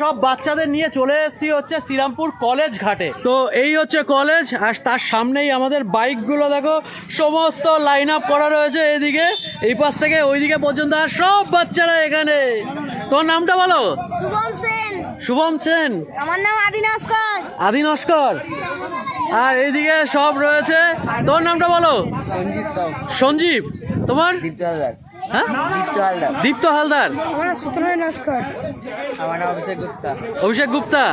সব বাচ্চাদের নিয়ে চলে এসেছি হচ্ছে শ্রীরামপুর কলেজ ঘাটে। তো এই হচ্ছে কলেজ, আর তার সামনেই আমাদের বাইকগুলো দেখো সমস্ত লাইন আপ করা রয়েছে। এদিকে এই পাশ থেকে ওইদিকে পর্যন্ত, আর সব বাচ্চারা এখানে। তোর নামটা বলো। শুভম সেন। শুভম সেন। আমার নাম আদি নস্কর। আদি নস্কর। আর এইদিকে সব রয়েছে। তোর নামটা বলো। সঞ্জিত সাউ। সঞ্জীব। তোমার? দীপ্ত হালদার। হ্যাঁ, দীপ্ত হালদার। দীপ্ত হালদার। আমার নাম সুতনয় নস্কর। আমার নাম অভিষেক গুপ্তা। অভিষেক গুপ্তা।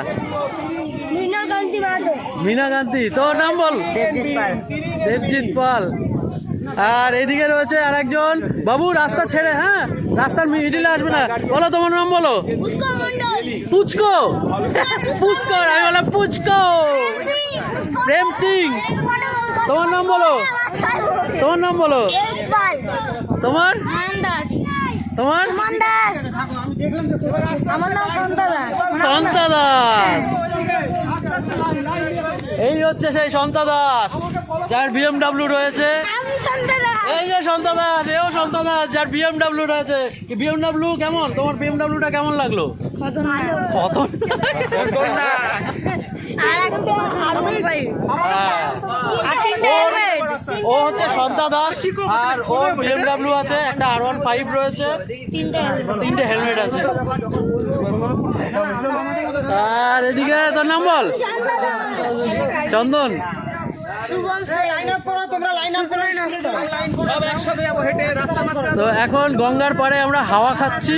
মৃণাল কান্তি বাহাদুর। মীনা কান্তি। তোর নাম বল। দেবজিৎ পাল। দেবজিৎ পাল। আর এদিকে রয়েছে আরেকজন বাবু, রাস্তা ছেড়ে, হ্যাঁ রাস্তার মিডিলে আসবে না। বলো তোমার নাম বলো। পুষ্কর মণ্ডল। পুচকো। পুষ্কর, আমি বললাম পুচকো। প্রেম সিং। তোমার নাম বলো। তোমার নাম বলো। তোমার? তোমার? আমার নাম সন্তা দাস। সন্তা দাস। এই হচ্ছে সেই সন্তা দাস যার বিএমডাব্লিউ রয়েছে। আমি সন্তা দাস। এই যে সন্তা দাস, এও সন্তা দাস যার বিএমডাব্লিউ রয়েছে। বিএমডাব্লিউ কেমন? তোমার বিএমডাব্লিউটা কেমন লাগলো? কত না। ও হচ্ছে সন্তা দাস, আর ওর বিএমডাব্লিউ আছে, একটা R15 রয়েছে, তিনটে হেলমেট আছে। আর এদিকে তোর নাম বল। চন্দন। শুভম সেন। তো এখন গঙ্গার পাড়ে আমরা হাওয়া খাচ্ছি।